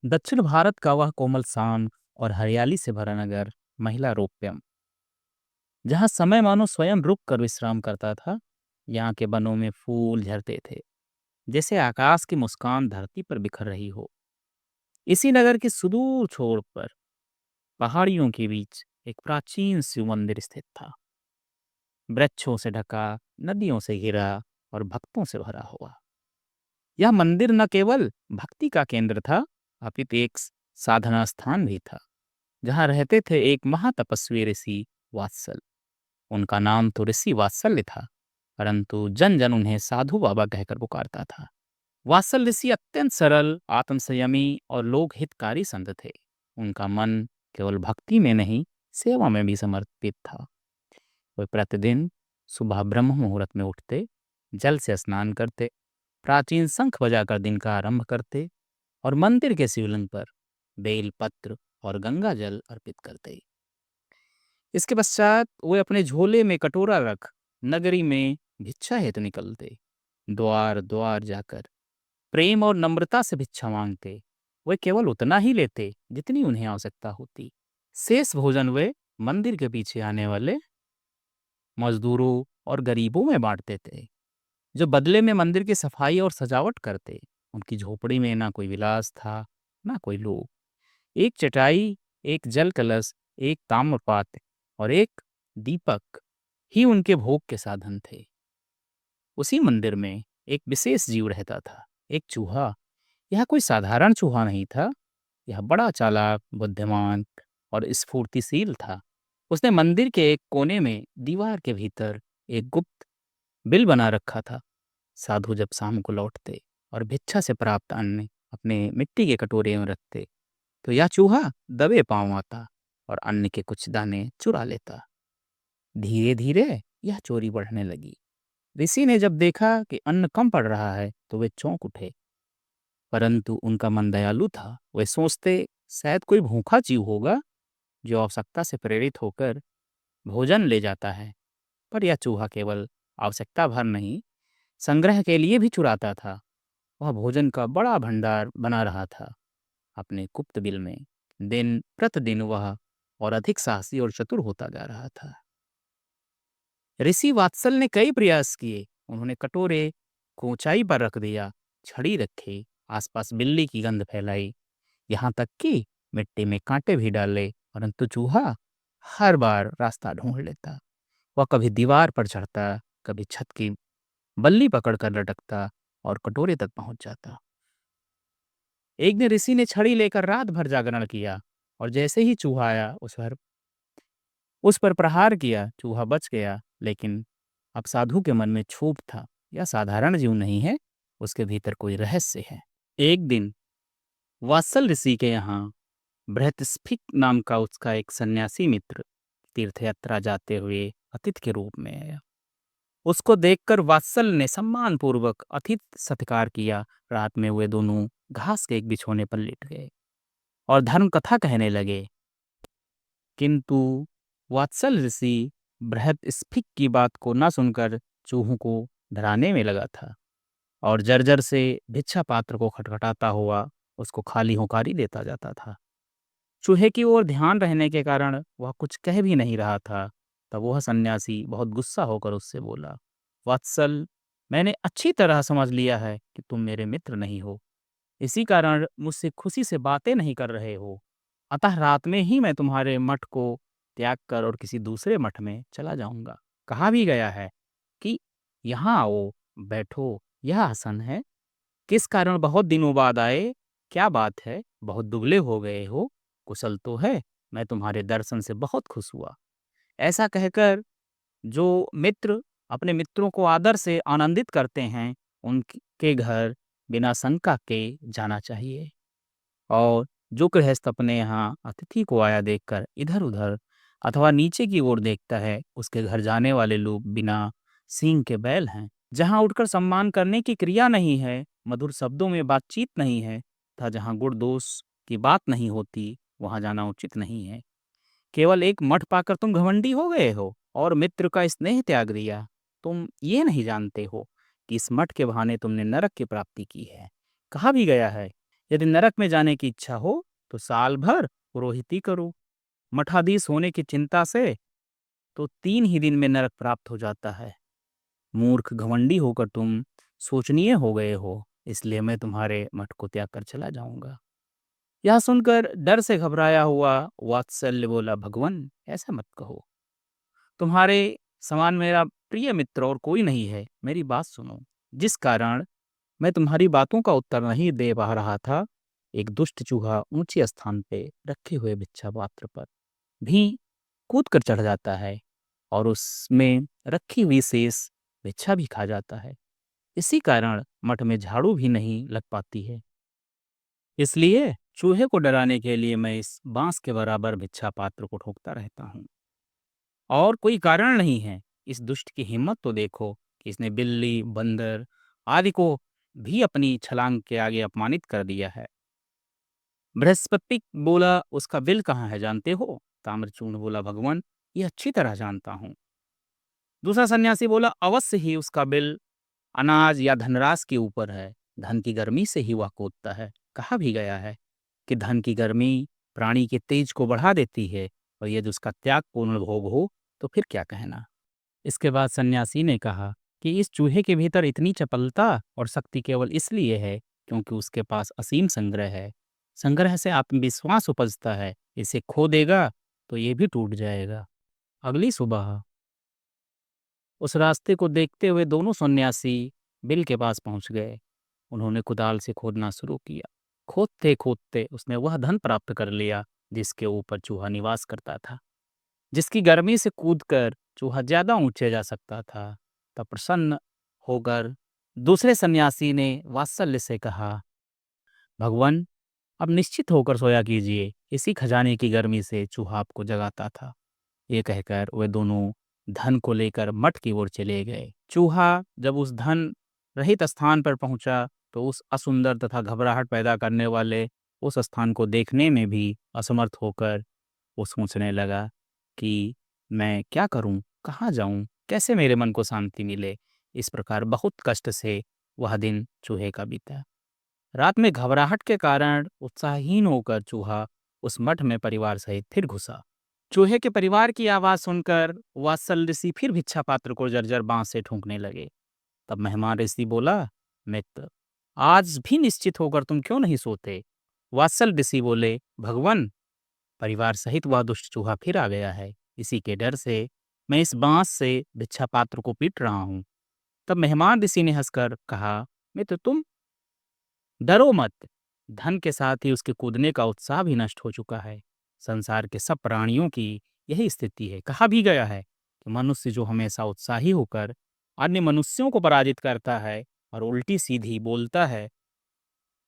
दक्षिण भारत का वह कोमल शांत और हरियाली से भरा नगर महिला रोप्यम, जहाँ समय मानो स्वयं रुक कर विश्राम करता था। यहाँ के वनों में फूल झरते थे, जैसे आकाश की मुस्कान धरती पर बिखर रही हो। इसी नगर के सुदूर छोर पर पहाड़ियों के बीच एक प्राचीन शिव मंदिर स्थित था, वृक्षों से ढका, नदियों से घिरा और भक्तों से भरा हुआ। यह मंदिर न केवल भक्ति का केंद्र था, अपितु एक साधना स्थान भी था, जहाँ रहते थे एक महातपस्वी ऋषि वात्सल। उनका नाम तो ऋषि वात्सल्य था, परंतु जन जन उन्हें साधु बाबा कहकर पुकारता था। वात्सल ऋषि अत्यंत सरल, आत्मसंयमी और लोक हितकारी संत थे। उनका मन केवल भक्ति में नहीं, सेवा में भी समर्पित था। वे प्रतिदिन सुबह ब्रह्म मुहूर्त में उठते, जल से स्नान करते, प्राचीन शंख बजाकर दिन का आरंभ करते और मंदिर के शिवलिंग पर बेल पत्र और गंगा जल अर्पित करते। इसके पश्चात वे अपने झोले में कटोरा रख नगरी में भिक्षा हेतु निकलते। द्वार द्वार जाकर प्रेम और नम्रता से भिक्षा मांगते। वे केवल उतना ही लेते जितनी उन्हें आवश्यकता होती। शेष भोजन वे मंदिर के पीछे आने वाले मजदूरों और गरीबों में बांटते थे, जो बदले में मंदिर की सफाई और सजावट करते। उनकी झोपड़ी में ना कोई विलास था, ना कोई लोग। एक चटाई, एक जल कलश, एक ताम्रपात्र और एक दीपक ही उनके भोग के साधन थे। उसी मंदिर में एक विशेष जीव रहता था, एक चूहा। यह कोई साधारण चूहा नहीं था। यह बड़ा चालाक, बुद्धिमान और स्फूर्तिशील था। उसने मंदिर के एक कोने में दीवार के भीतर एक गुप्त बिल बना रखा था। साधु जब शाम को लौटते और भिक्षा से प्राप्त अन्न अपने मिट्टी के कटोरे में रखते, तो यह चूहा दबे पांव आता और अन्न के कुछ दाने चुरा लेता। धीरे धीरे यह चोरी बढ़ने लगी। ऋषि ने जब देखा कि अन्न कम पड़ रहा है, तो वे चौंक उठे, परंतु उनका मन दयालु था। वे सोचते, शायद कोई भूखा जीव होगा जो आवश्यकता से प्रेरित होकर भोजन ले जाता है। पर यह चूहा केवल आवश्यकता भर नहीं, संग्रह के लिए भी चुराता था। वह भोजन का बड़ा भंडार बना रहा था अपने गुप्त बिल में। दिन प्रतिदिन वह और अधिक साहसी और चतुर होता जा रहा था। ऋषि वात्सल ने कई प्रयास किए। उन्होंने कटोरे को ऊंचाई पर रख दिया, छड़ी रखी, आसपास बिल्ली की गंध फैलाई, यहाँ तक कि मिट्टी में कांटे भी डाले, परंतु चूहा हर बार रास्ता ढूंढ लेता। वह कभी दीवार पर चढ़ता, कभी छत की बल्ली पकड़कर लटकता और कटोरे तक पहुंच जाता। एक दिन ऋषि ने छड़ी लेकर रात भर जागरण किया और जैसे ही चूहा आया उस पर प्रहार किया। चूहा बच गया, लेकिन अब साधु के मन में क्षोभ था। यह साधारण जीव नहीं है, उसके भीतर कोई रहस्य है। एक दिन वात्सल ऋषि के यहाँ बृहस्पति नाम का उसका एक सन्यासी मित्र तीर्थ यात्रा जाते हुए अतिथि के रूप में आया। उसको देखकर वात्सल ने सम्मान पूर्वक अतिथि सत्कार किया। रात में वे दोनों घास के एक बिछौने पर लेट गए और धर्म कथा कहने लगे। किंतु वात्सल ऋषि बृहस्पति की बात को न सुनकर चूहों को डराने में लगा था और जर्जर से भिक्षा पात्र को खटखटाता हुआ उसको खाली होकारी देता जाता था। चूहे की ओर ध्यान रहने के कारण वह कुछ कह भी नहीं रहा था। तब वह सन्यासी बहुत गुस्सा होकर उससे बोला, वत्सल, मैंने अच्छी तरह समझ लिया है कि तुम मेरे मित्र नहीं हो। इसी कारण मुझसे खुशी से बातें नहीं कर रहे हो। अतः रात में ही मैं तुम्हारे मठ को त्याग कर और किसी दूसरे मठ में चला जाऊंगा। कहा भी गया है कि यहाँ आओ, बैठो, यह आसन है। किस कारण बहुत दिनों बाद आए? क्या बात है? बहुत दुबले हो गए हो? कुशल तो है? मैं तुम्हारे दर्शन से बहुत खुश हुआ। ऐसा कहकर जो मित्र अपने मित्रों को आदर से आनंदित करते हैं, उनके घर बिना शंका के जाना चाहिए। और जो गृहस्थ अपने यहाँ अतिथि को आया देखकर इधर-उधर अथवा नीचे की ओर देखता है, उसके घर जाने वाले लोग बिना सींग के बैल हैं। जहाँ उठकर सम्मान करने की क्रिया नहीं है, मधुर शब्दों में बातचीत नहीं है, तथा जहाँ गुण दोष की बात नहीं होती, वहाँ जाना उचित नहीं है। केवल एक मठ पाकर तुम घमंडी हो गए हो और मित्र का स्नेह त्याग दिया। तुम ये नहीं जानते हो कि इस मठ के बहाने तुमने नरक की प्राप्ति की है। कहा भी गया है यदि नरक में जाने की इच्छा हो तो साल भर पुरोहिती करो। मठाधीश होने की चिंता से तो 3 ही दिन में नरक प्राप्त हो जाता है। मूर्ख घमंडी होकर तुम शोचनीय हो गए हो, इसलिए मैं तुम्हारे मठ को त्याग कर चला जाऊंगा। यह सुनकर डर से घबराया हुआ वात्सल्य बोला, भगवान ऐसा मत कहो। तुम्हारे समान मेरा प्रिय मित्र और कोई नहीं है। मेरी बात सुनो। जिस कारण मैं तुम्हारी बातों का उत्तर नहीं दे पा रहा था, एक दुष्ट चूहा ऊंचे स्थान पे रखे हुए भिक्षा पात्र पर भी कूद कर चढ़ जाता है और उसमें रखी हुई शेष भिक्षा भी खा जाता है। इसी कारण मठ में झाड़ू भी नहीं लग पाती है। इसलिए चूहे को डराने के लिए मैं इस बांस के बराबर भिक्षा पात्र को ठोकता रहता हूँ। और कोई कारण नहीं है। इस दुष्ट की हिम्मत तो देखो कि इसने बिल्ली, बंदर आदि को भी अपनी छलांग के आगे अपमानित कर दिया है। बृहस्पति बोला, उसका बिल कहाँ है जानते हो? ताम्रचूर्ण बोला, भगवान ये अच्छी तरह जानता हूँ। दूसरा सन्यासी बोला, अवश्य ही उसका बिल अनाज या धनराशि के ऊपर है। धन की गर्मी से ही वह कूदता है। कहा भी गया है कि धन की गर्मी प्राणी के तेज को बढ़ा देती है, और यदि उसका त्याग पूर्ण भोग हो तो फिर क्या कहना। इसके बाद सन्यासी ने कहा कि इस चूहे के भीतर इतनी चपलता और शक्ति केवल इसलिए है क्योंकि उसके पास असीम संग्रह है। संग्रह से आत्मविश्वास उपजता है। इसे खो देगा तो ये भी टूट जाएगा। अगली सुबह उस रास्ते को देखते हुए दोनों सन्यासी बिल के पास पहुंच गए। उन्होंने कुदाल से खोदना शुरू किया। खोदते खोदते उसने वह धन प्राप्त कर लिया जिसके ऊपर चूहा निवास करता था। जिसकी गर्मी से कूदकर चूहा ज्यादा ऊंचे जा सकता था। तब प्रसन्न होकर दूसरे सन्यासी ने वात्सल्य से कहा, भगवान अब निश्चित होकर सोया कीजिए। इसी खजाने की गर्मी से चूहा आपको जगाता था। ये कहकर वे दोनों धन को लेकर मठ की ओर चले गए। चूहा जब उस धन रहित स्थान पर पहुंचा तो उस असुंदर तथा घबराहट पैदा करने वाले उस स्थान को देखने में भी असमर्थ होकर वो सोचने लगा कि मैं क्या करूं, कहाँ जाऊं, कैसे मेरे मन को शांति मिले। इस प्रकार बहुत कष्ट से वह दिन चूहे का बीता। रात में घबराहट के कारण उत्साहहीन होकर चूहा उस मठ में परिवार सहित फिर घुसा। चूहे के परिवार की आवाज सुनकर वात्सल ऋषि फिर भिक्षा पात्र को जर्जर बांस से ठूंकने लगे। तब मेहमान ऋषि बोला, मित्र आज भी निश्चित होकर तुम क्यों नहीं सोते? वात्सल ऋषि बोले, भगवान परिवार सहित वह दुष्ट चूहा फिर आ गया है। इसी के डर से मैं इस बांस से भिक्षा पात्र को पीट रहा हूँ। तब मेहमान ऋषि ने हंसकर कहा, मित्र तुम डरो मत। धन के साथ ही उसके कूदने का उत्साह भी नष्ट हो चुका है। संसार के सब प्राणियों की यही स्थिति है। कहा भी गया है कि मनुष्य जो हमेशा उत्साही होकर अन्य मनुष्यों को पराजित करता है और उल्टी सीधी बोलता है,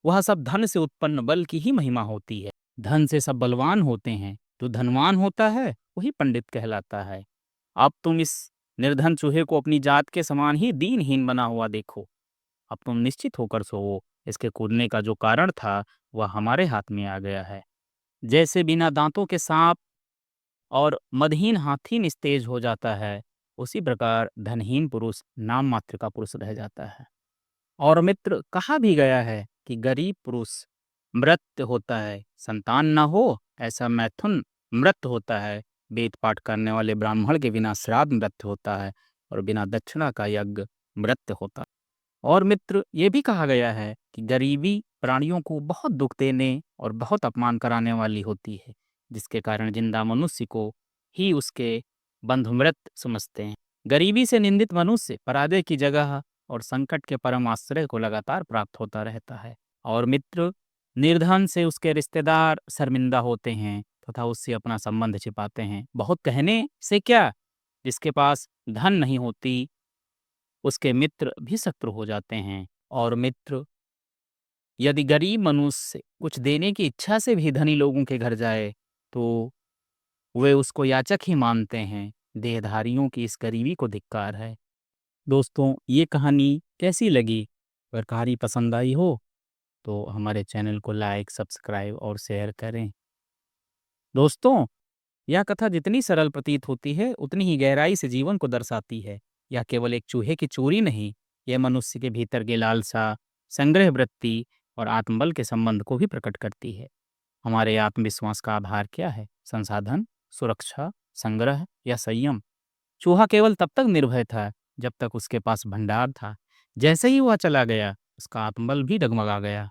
वह सब धन से उत्पन्न बल की ही महिमा होती है। धन से सब बलवान होते हैं। जो धनवान होता है वही पंडित कहलाता है। अब तुम इस निर्धन चूहे को अपनी जात के समान ही दीनहीन बना हुआ देखो। अब तुम निश्चित होकर सोवो। इसके कूदने का जो कारण था वह हमारे हाथ में आ गया है। जैसे बिना दांतों के सांप और मदहीन हाथी निस्तेज हो जाता है, उसी प्रकार धनहीन पुरुष नाम मात्र का पुरुष रह जाता है। और मित्र कहा भी गया है कि गरीब पुरुष मृत होता है, संतान न हो ऐसा मैथुन मृत होता है, वेद पाठ करने वाले ब्राह्मण के बिना श्राद्ध मृत होता है, और बिना दक्षिणा का यज्ञ मृत होता है। और मित्र ये भी कहा गया है कि गरीबी प्राणियों को बहुत दुख देने और बहुत अपमान कराने वाली होती है, जिसके कारण जिंदा मनुष्य को ही उसके बंधु मृत समझते हैं। गरीबी से निंदित मनुष्य पराजय की जगह और संकट के परम आश्रय को लगातार प्राप्त होता रहता है। और मित्र निर्धन से उसके रिश्तेदार शर्मिंदा होते हैं तथा उससे अपना संबंध छिपाते हैं। बहुत कहने से क्या, जिसके पास धन नहीं होती उसके मित्र भी शत्रु हो जाते हैं। और मित्र यदि गरीब मनुष्य कुछ देने की इच्छा से भी धनी लोगों के घर जाए तो वे उसको याचक ही मानते हैं। देहधारियों की इस गरीबी को धिक्कार है। दोस्तों ये कहानी कैसी लगी? अगर कहानी पसंद आई हो तो हमारे चैनल को लाइक, सब्सक्राइब और शेयर करें। दोस्तों यह कथा जितनी सरल प्रतीत होती है उतनी ही गहराई से जीवन को दर्शाती है। यह केवल एक चूहे की चोरी नहीं, यह मनुष्य के भीतर की लालसा, संग्रह वृत्ति और आत्मबल के संबंध को भी प्रकट करती है। हमारे आत्मविश्वास का आधार क्या है? संसाधन, सुरक्षा, संग्रह या संयम? चूहा केवल तब तक निर्भय था जब तक उसके पास भंडार था। जैसे ही वह चला गया, उसका आत्मबल भी डगमगा गया।